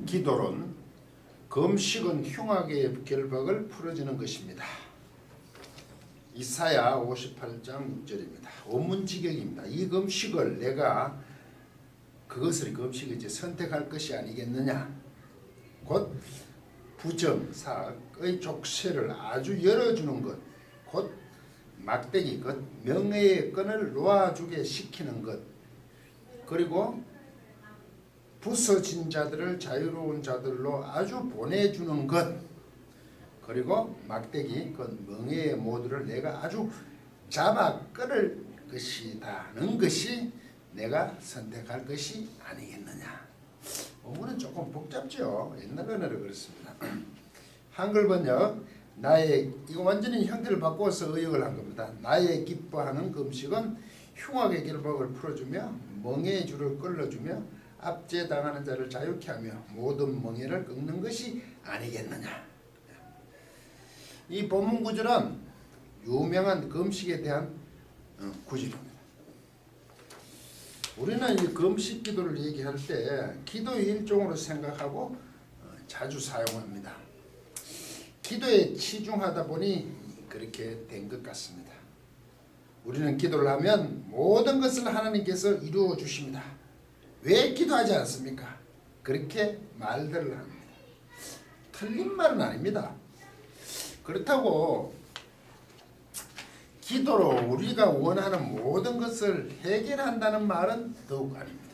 기도론 금식은 흉악의 결박을 풀어주는 것입니다. 이사야 58장 6절입니다. 원문지경입니다. 이 금식을 내가 그것을 금식이지 선택할 것이 아니겠느냐. 곧 부정, 사악의 족쇄를 아주 열어주는 것, 곧 막대기 것, 명예의 끈을 놓아주게 시키는 것, 그리고 부서진 자들을 자유로운 자들로 아주 보내주는 것, 그리고 막대기 그 명예의 모두를 내가 아주 잡아 끌을 것이다는 것이 내가 선택할 것이 아니겠느냐. 오늘은 조금 복잡죠. 옛날 언어로 그렇습니다. 한글 번역 이거 완전히 형태를 바꿔서 의역을 한 겁니다. 나의 기뻐하는 금식은 흉악의 결박을 풀어주며 멍에의 줄을 끌어주며 압제당하는 자를 자유케 하며 모든 멍에를 꺾는 것이 아니겠느냐. 이 본문 구절은 유명한 금식에 대한 구절입니다. 우리는 이 금식 기도를 얘기할 때 기도의 일종으로 생각하고 자주 사용합니다. 기도에 치중하다 보니 그렇게 된 것 같습니다. 우리는 기도를 하면 모든 것을 하나님께서 이루어 주십니다. 왜 기도하지 않습니까? 그렇게 말들을 합니다. 틀린 말은 아닙니다. 그렇다고 기도로 우리가 원하는 모든 것을 해결한다는 말은 더욱 아닙니다.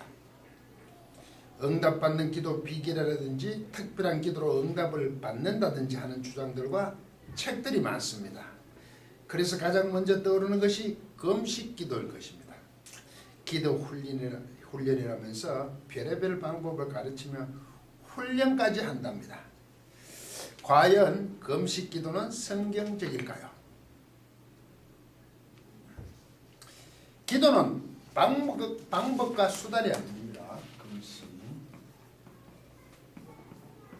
응답받는 기도 비결이라든지 특별한 기도로 응답을 받는다든지 하는 주장들과 책들이 많습니다. 그래서 가장 먼저 떠오르는 것이 금식 기도일 것입니다. 기도 훈련이라면서 별의별 방법을 가르치며 훈련까지 한답니다. 과연 금식 기도는 성경적일까요? 기도는 방법과 수단이 아닙니다. 금식.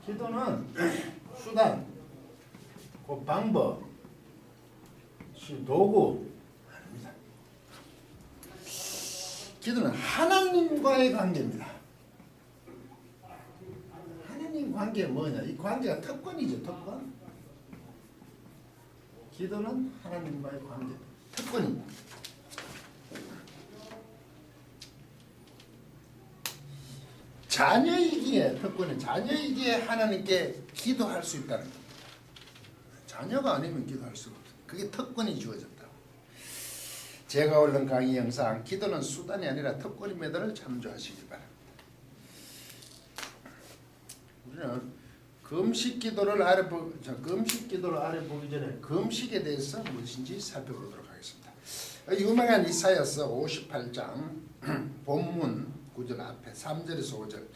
기도는 수단, 그 방법, 도구 아닙니다. 기도는 하나님과의 관계입니다. 하나님 관계가 뭐냐? 이 관계가 특권이죠. 특권. 기도는 하나님과의 관계, 특권입니다. 자녀이기에 특권은 자녀이기에 하나님께 기도할 수 있다는 겁니다. 자녀가 아니면 기도할 수가 없어요. 그게 특권이 주어졌다. 제가 올린 강의 영상 기도는 수단이 아니라 특권임에다를 참조하시기 바랍니다. 우리는 금식 기도를 알아보기 전에 금식에 대해서 무엇인지 살펴보도록 하겠습니다. 유명한 이사야서 58장 본문 9절 앞에 3절에서 5절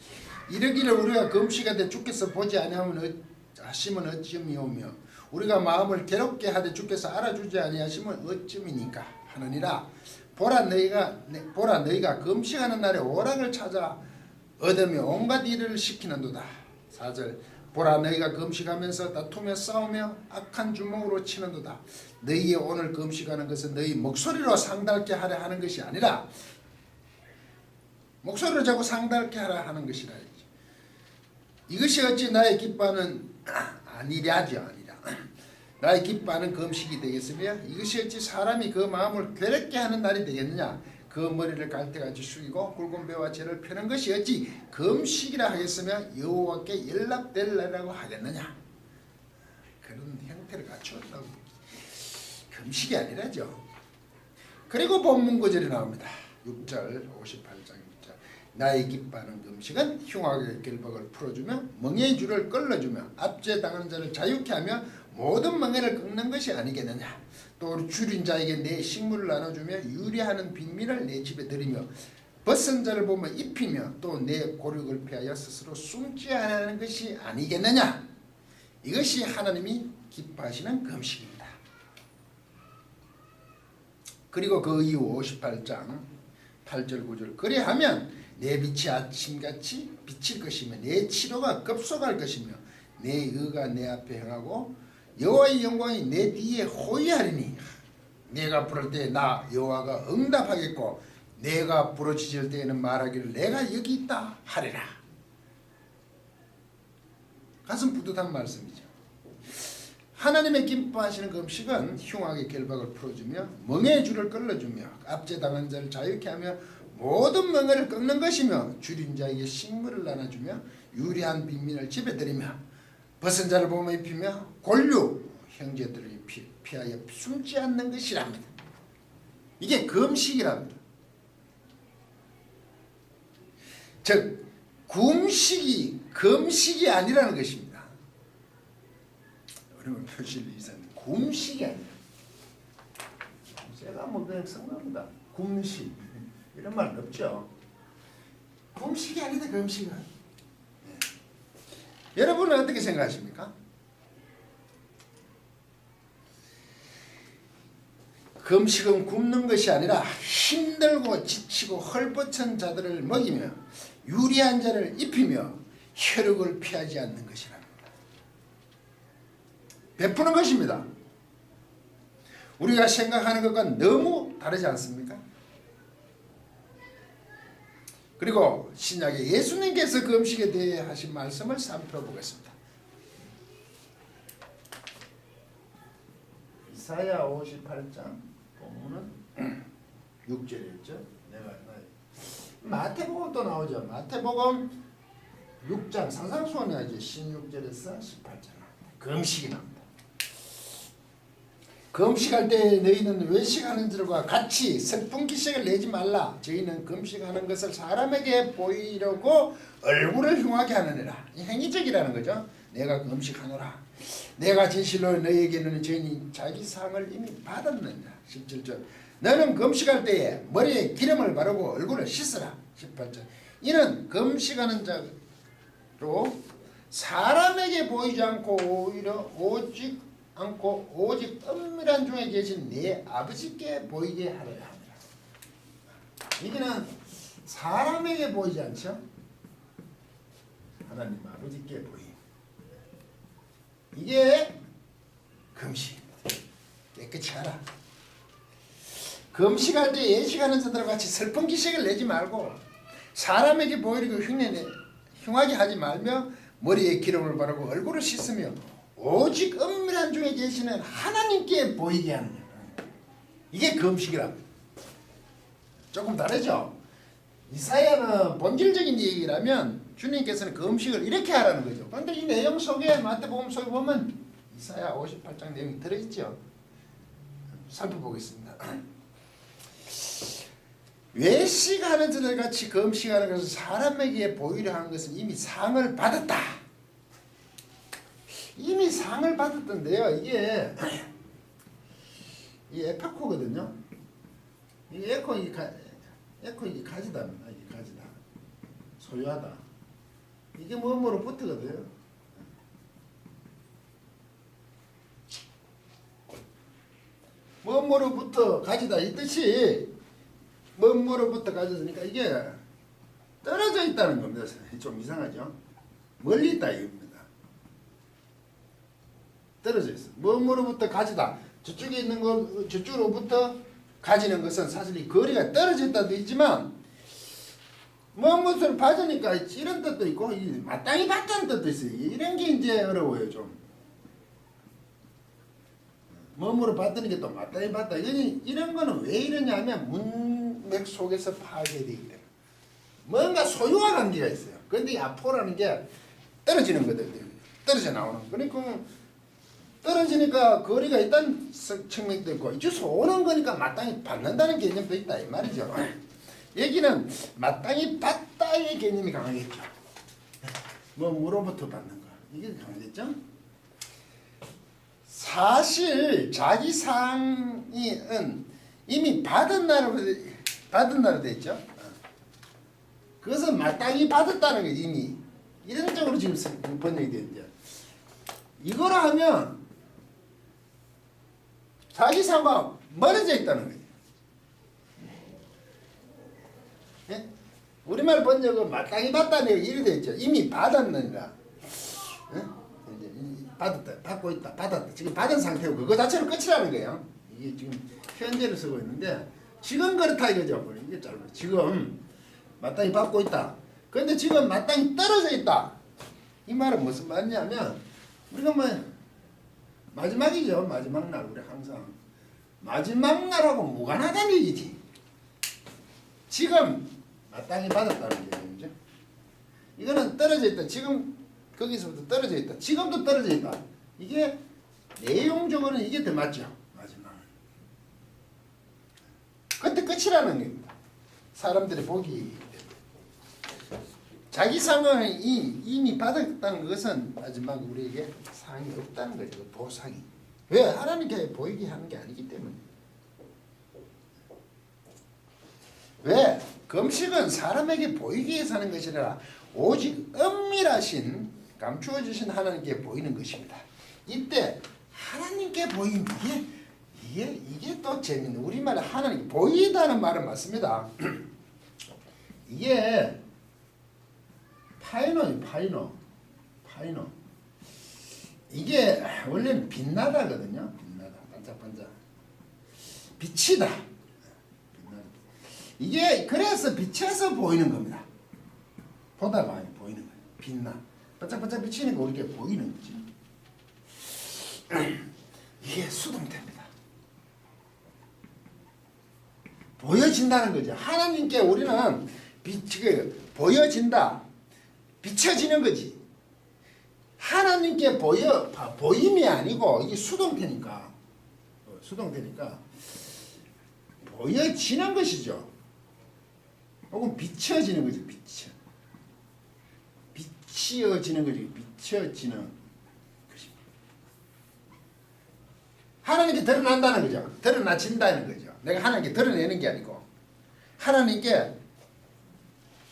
이르기를 우리가 금식하되 주께서 보지 아니하면 하시면 어찌미오며 우리가 마음을 괴롭게 하되 주께서 알아주지 아니하시면 어찌미니까 하느니라. 보라 너희가 금식하는 날에 오락을 찾아 얻으며 온갖 일을 시키는도다. 4절 보라 너희가 금식하면서 다투며 싸우며 악한 주먹으로 치는도다. 너희의 오늘 금식하는 것은 너희 목소리로 상달케 하려 하는 것이 아니라 목소리를 자꾸 상달케 하라 하는 것이라. 이것이 어찌 나의 기뻐하는 아니랴죠. 나의 기뻐하는 금식이 되겠으며 이것이 어찌 사람이 그 마음을 괴롭게 하는 날이 되겠느냐. 그 머리를 갈대같이 숙이고 굵은 배와 재를 펴는 것이 어찌 금식이라 하겠으며 여호와께 연락될 날이라고 하겠느냐. 그런 형태를 갖추었다고. 금식이 아니라죠. 그리고 본문 구절이 나옵니다. 6절 58장 6절 나의 기뻐하는 금식은 흉악의 결박을 풀어주며 멍에의 줄을 끌어주며 압제당하는 자를 자유케 하며 모든 멍에를 꺾는 것이 아니겠느냐. 또 줄인 자에게 내 식물을 나눠주며 유리하는 빈민을 내 집에 들이며 벗은 자를 보며 입히며 또 내 고륙을 피하여 스스로 숨지 않는 것이 아니겠느냐. 이것이 하나님이 기뻐하시는 금식입니다. 그리고 그 이후 58장 8절 9절 그리하면 내 빛이 아침같이 비칠 것이며 내 치료가 급속할 것이며 내 의가 내 앞에 행하고 여호와의 영광이 내 뒤에 호위하리니 내가 부를 때 나 여호와가 응답하겠고 내가 부르짖을 때에는 말하기를 내가 여기 있다 하리라. 가슴 뿌듯한 말씀이죠. 하나님의 기뻐하시는 그 음식은 흉악의 결박을 풀어주며 멍에의 줄을 끌어주며 압제당한 자를 자유케 하며 모든 멍에를 꺾는 것이며 줄인 자에게 식물을 나눠주며 유리한 빈민을 집에들이며 벗은 자를 보며 입히며 권류 형제들을 피하여 숨지 않는 것이랍니다. 이게 금식이랍니다. 즉 금식이 아니라는 것입니다. 어려운 표시를 이사는 금식이 아니라 제가 뭐 그냥 성납니다. 금식 이런 말은 없죠. 금식이 아니다. 금식은 여러분은 어떻게 생각하십니까? 금식은 굶는 것이 아니라 힘들고 지치고 헐벗은 자들을 먹이며 유리한 자를 입히며 혈육을 피하지 않는 것이랍니다. 베푸는 것입니다. 우리가 생각하는 것과 너무 다르지 않습니까? 그리고 신약의 예수님께서 그 음식에 대해 하신 말씀을 살펴보겠습니다. 이사야 58장 본문은 6절이었죠. 마태복음도 나오죠. 마태복음 6장 산상수훈이죠. 16절에서 18절 금식이 나옵니다. 금식할 때 너희는 외식하는 자들과 같이 슬픈 기색을 내지 말라. 저희는 금식하는 것을 사람에게 보이려고 얼굴을 흉하게 하느니라. 행위적이라는 거죠. 내가 금식하노라. 내가 진실로 너희에게는 저희는 자기 상을 이미 받았느니라. 17절 너는 금식할 때에 머리에 기름을 바르고 얼굴을 씻으라. 18절 이는 금식하는 자로 사람에게 보이지 않고 오직 은밀한 중에 계신 내 아버지께 보이게 하려야 합니다. 이게는 사람에게 보이지 않죠. 하나님 아버지께 보임. 이게 금식입니다. 깨끗이 하라. 금식할 때 예식하는 자들과 같이 슬픈 기색을 내지 말고 사람에게 보이려고 흉하게 하지 말며 머리에 기름을 바르고 얼굴을 씻으며 오직 은밀한 중에 계시는 하나님께 보이게 하는 거예요. 이게 금식이랍니다. 조금 다르죠. 이사야는 본질적인 얘기라면 주님께서는 금식을 이렇게 하라는 거죠. 그런데 이 내용 속에 마태복음 속에 보면 이사야 58장 내용이 들어있죠. 살펴보겠습니다. 외식하는 자들 같이 금식하는 것은 사람에게 보이려 하는 것은 이미 상을 받았다. 이미 상을 받았던데요. 이게 이 에파코거든요. 이 에코이 가지다입니다. 이게 가지다. 소유하다. 이게 뭐뭐로 붙거든요. 뭐뭐로부터 가지다 이 뜻이 뭐뭐로부터 가져서니까 이게 떨어져 있다는 겁니다. 좀 이상하죠. 멀리 있다 이겁니다. 떨어져 있어. 뭐뭐로부터 가지다. 저쪽에 있는 거 저쪽으로부터 가지는 것은 사실 이 거리가 떨어져 있다도 있지만 뭐뭐를 받으니까 이런 뜻도 있고 마땅히 받다는 뜻도 있어요. 이런 게 이제 어려워요 좀. 뭐뭐로 받는 게 또 마땅히 받다. 이런 거는 왜 이러냐면 문맥 속에서 파괴되기 때문에 뭔가 소유와 관계가 있어요. 그런데 이 아포라는 게 떨어지는 거거든요. 떨어져 나오는 거. 그러니까 떨어지니까 거리가 있다는 측면도 있고 이쪽에서 오는 거니까 마땅히 받는다는 개념도 있다 이 말이죠. 여기는 마땅히 받다의 개념이 강하겠죠. 뭐로부터 받는 거 이게 강하겠죠. 사실 자기 상은 이미 받은 날로 돼 있죠. 그것은 마땅히 받았다는 게 이미 이런 쪽으로 지금 번역이 되죠. 이거로 하면 자기 상과 멀어져 있다는 거예요. 예? 우리말 번역은 마땅히 받다는 게 이렇게 되어 있죠. 이미 받았느니라. 예? 받았다, 받고 있다, 받았다. 지금 받은 상태고 그거 자체로 끝이라는 거예요. 이게 지금 현재를 쓰고 있는데 지금 그렇다 이거죠. 이게 짧아요. 지금 마땅히 받고 있다. 그런데 지금 마땅히 떨어져 있다. 이 말은 무슨 말이냐면 우리가 뭐 마지막이죠. 마지막 날 우리 항상 마지막 날하고 무관하다는 얘기지. 지금 마땅히 받았다는 얘기죠. 이거는 떨어져 있다. 지금 거기서부터 떨어져 있다. 지금도 떨어져 있다. 이게 내용적으로는 이게 더 맞죠. 마지막은. 그때 끝이라는 겁니다. 사람들의 복이 자기 상황이 이미 받았다는 것은 마지막 우리에게 상이 없다는 거죠. 보상이. 왜? 하나님께 보이게 하는 게 아니기 때문에. 왜? 금식은 사람에게 보이기 위해서 하는 것이 아니라 오직 은밀하신 감추어 주신 하나님께 보이는 것입니다. 이때 하나님께 보임 이게 또 재밌는 우리말에 하나님 보이다는 말은 맞습니다. 이게 파이노. 이게 원래는 빛나다거든요. 빛나다, 반짝반짝. 빛이다. 빛나다. 이게 그래서 비쳐서 보이는 겁니다. 보다가 보이는 거예요. 빛나. 반짝반짝 비치니까 우리가 보이는 거지. 이게 수동태입니다. 보여진다는 거죠. 하나님께 우리는 보여진다. 비춰지는 거지. 하나님께 보임이 아니고 이게 수동태니까 보여지는 것이죠. 혹은 비춰지는 거죠. 비춰지는 거죠. 비춰지는 것입니다. 하나님께 드러난다는 거죠. 드러나진다는 거죠. 내가 하나님께 드러내는 게 아니고 하나님께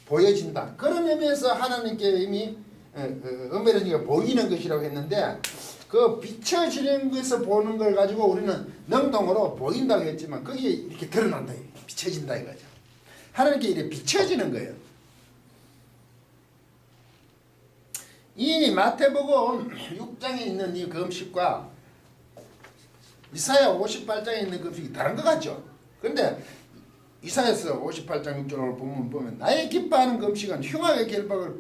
보여진다. 그런 의미에서 하나님께 이미 은밀하게 보이는 것이라고 했는데 그 비춰지는 것을 보는 걸 가지고 우리는 능동으로 보인다고 했지만 그게 이렇게 드러난다. 비춰진다 이거죠. 하나님께 이렇게 비춰지는 거예요. 이 마태복음 6장에 있는 이 금식과 이사야 58장에 있는 금식이 다른 것 같죠. 그런데 이사야서 58장 6절을 보면 나의 기뻐하는 금식은 흉악의 결박을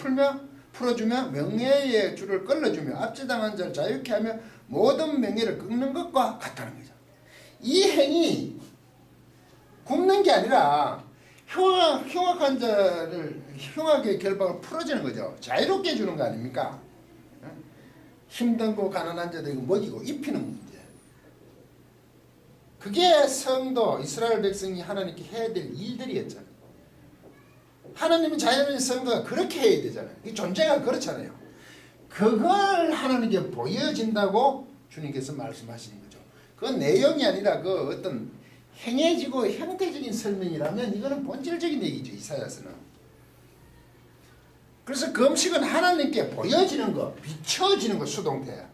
풀어주며 명예의 줄을 끌어주며 압제당한 자를 자유케 하며 모든 명예를 끊는 것과 같다는 거죠. 이 행위 굽는 게 아니라 흉악한 자를 흉악의 결박을 풀어주는 거죠. 자유롭게 해주는 거 아닙니까? 힘들고 가난한 자들에게 먹이고 입히는 문제. 그게 성도 이스라엘 백성이 하나님께 해야 될 일들이었잖아요. 하나님은 자연인 성도가 그렇게 해야 되잖아요. 이 존재가 그렇잖아요. 그걸 하나님께 보여진다고 주님께서 말씀하시는 거죠. 그 내용이 아니라 그 어떤 행해지고 형태적인 설명이라면 이거는 본질적인 얘기죠. 이사야서는. 그래서 금식은 하나님께 보여지는 거, 비춰지는 거 수동태야.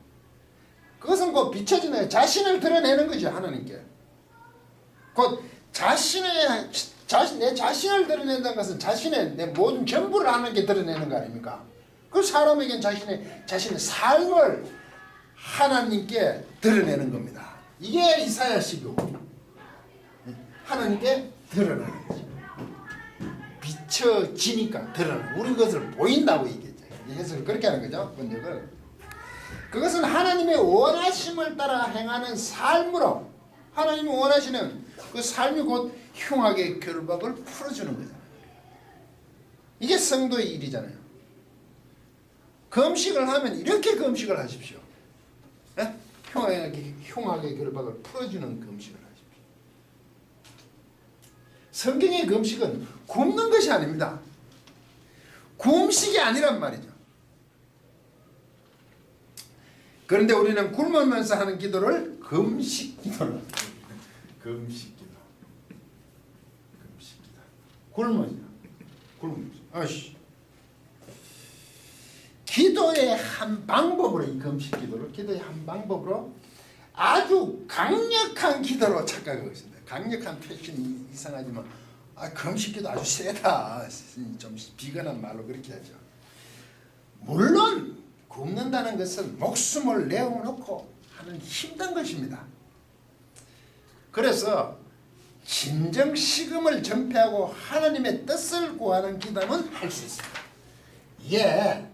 그것은 곧 비춰지는 자신을 드러내는 거죠. 하나님께. 곧 내 자신을 드러낸다는 것은 자신의 내 모든 전부를 하나님께 드러내는 거 아닙니까? 그 사람에겐 자신의 삶을 하나님께 드러내는 겁니다. 이게 이사야시고 하나님께 드러나는 거죠. 비춰지니까 드러나는 우리 것을 보인다고 얘기했죠. 해석을 그렇게 하는 거죠. 번역을. 그것은 하나님의 원하심을 따라 행하는 삶으로 하나님이 원하시는 그 삶이 곧 흉악의 결박을 풀어주는 거잖아요. 이게 성도의 일이잖아요. 금식을 하면 이렇게 금식을 하십시오. 네? 흉악의 결박을 풀어주는 금식을 하십시오. 성경의 금식은 굶는 것이 아닙니다. 굶식이 아니란 말이죠. 그런데 우리는 굶으면서 하는 기도를 금식 기도를 합니다. 금식 기도. 굶으면서. 아씨. 기도의 한 방법으로 이 금식 기도를 기도의 한 방법으로 아주 강력한 기도로 착각하고 있습니다. 강력한 표현이 이상하지만 금식 기도 아주 세다. 좀 비근한 말로 그렇게 하죠. 물론 굶는다는 것은 목숨을 내어놓고 하는 힘든 것입니다. 그래서 진정 식음을 전폐하고 하나님의 뜻을 구하는 기도는 할 수 있습니다. 이게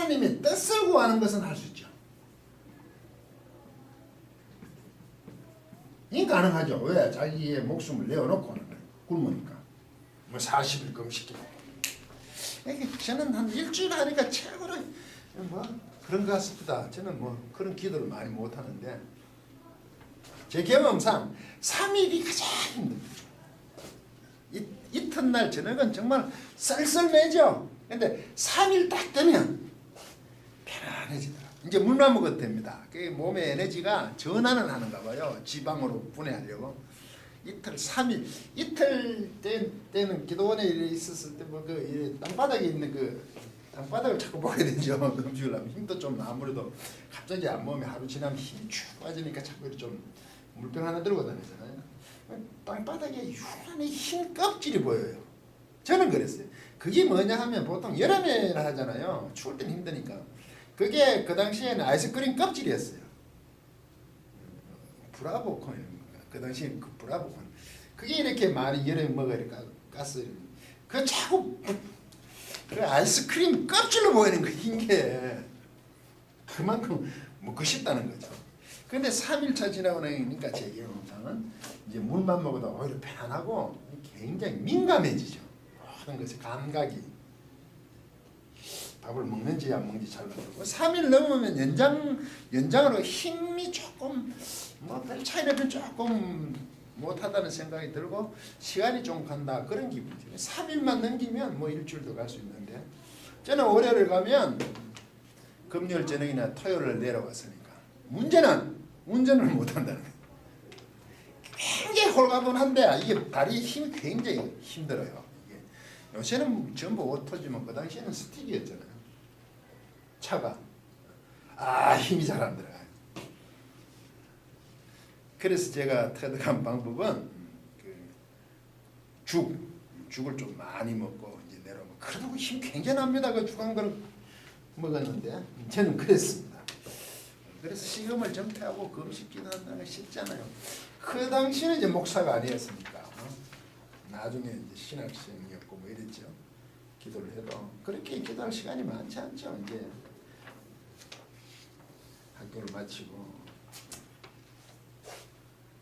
하나님의 뜻을 구하는 것은 할 수 있죠. 이 가능하죠. 왜? 자기의 목숨을 내어놓고 하는 거예요. 굶으니까. 뭐 40일 금식기도. 저는 한 일주일 하니까 최고로 뭐 그런 것 같습니다. 저는 뭐 그런 기도를 많이 못 하는데 제 경험상 3일이 가장 힘듭니다. 이튿날 저녁은 정말 썰썰매죠. 근데 3일 딱 되면 편안해지더라고요. 이제 물만 먹어도 됩니다. 그 몸의 에너지가 전환을 하는가 봐요. 지방으로 분해하려고. 이틀 3일 이틀 때는 기도원에 있었을 때 뭐 그 땅바닥에 있는 그 땅바닥을 자꾸 보게 되죠. 음식을 하면 힘도 좀 아무래도 갑자기 몸에 하루 지나면 힘이 쭉 빠지니까 자꾸 좀 물병 하나 들고 다니잖아요. 땅바닥에 유난히 흰 껍질이 보여요. 저는 그랬어요. 그게 뭐냐 하면 보통 여름에 하잖아요. 추울 땐 힘드니까. 그게 그 당시에는 아이스크림 껍질이었어요. 브라보콘. 그 당시에 그 브라보콘. 그게 이렇게 많이 여름에 먹으니까 가스. 그 자꾸 그 아이스크림 껍질로 보이는 거 흰 게 그만큼 먹고 싶다는 거죠. 근데 3일차 지나고 나니까 제 경험상은 이제 물만 먹어도 오히려 편안하고 굉장히 민감해지죠. 모든 것에 감각이. 밥을 먹는지 안 먹는지 잘 모르고 3일 넘으면 연장으로 힘이 조금 뭐 별 차이는 조금 못하다는 생각이 들고 시간이 좀 간다 그런 기분이죠. 3일만 넘기면 뭐 일주일도 갈 수 있는데 저는 월요일을 가면 금요일 저녁이나 토요일을 내려갔으니까 문제는 운전을 못한다는 거예요. 굉장히 홀가분한데 이게 다리 힘이 굉장히 힘들어요. 이게 요새는 전부 오토지만 그 당시에는 스틱이었잖아요. 차가 힘이 잘 안 들어가요. 그래서 제가 터득한 방법은 죽을 좀 많이 먹고 이제 내려오면 그래도 힘 굉장히 납니다. 그 죽 한 그릇 먹었는데 저는 그랬습니다. 그래서 시험을 전폐하고 금식기도 한다는 게 쉽잖아요. 그 당시에는 이제 목사가 아니었으니까 나중에 이제 신학생이었고 뭐 이랬죠. 기도를 해도 그렇게 기도할 시간이 많지 않죠. 이제 학교를 마치고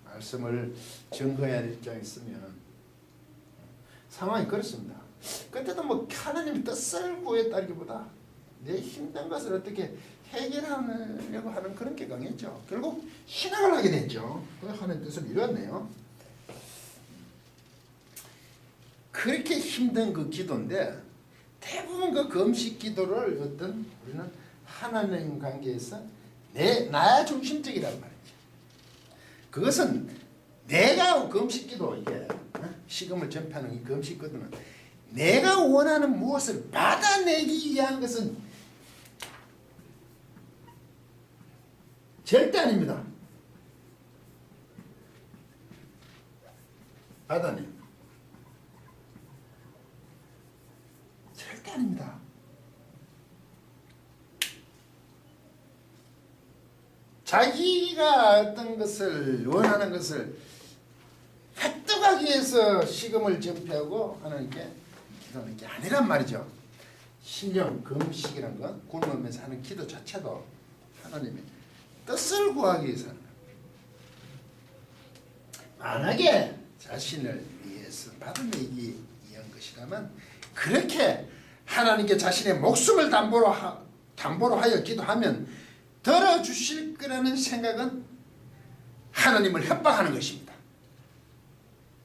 말씀을 증거해야 할 입장에 있으면 상황이 그렇습니다. 그때도 뭐 하나님의 뜻을 구했다기보다 내 힘든 것을 어떻게 해결하려고 하는 그런 게 강했죠. 결국 신앙을 하게 됐죠. 하나님의 뜻을 이뤘네요. 그렇게 힘든 그 기도인데 대부분 그 금식 기도를 우리는 하나님 관계에서 나야 중심적이라고 말이죠. 그것은 내가 금식 기도 이게 식음을 전파하는 이 금식 기도는 내가 원하는 무엇을 받아내기 위한 것은 절대 아닙니다. 받아내. 절대 아닙니다. 자기가 어떤 것을 원하는 것을 획득하기 위해서 식음을 전폐하고 하나님께 기도하는 게 아니란 말이죠. 신령 금식이란 건 굶으면서 하는 기도 자체도 하나님의 뜻을 구하기 위해서 하는 거예요. 만약에 자신을 위해서 받아내기 위한 것이라면 그렇게 하나님께 자신의 목숨을 담보로 하여 기도하면 들어주실 거라는 생각은 하나님을 협박하는 것입니다.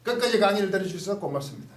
끝까지 강의를 들어주셔서 고맙습니다.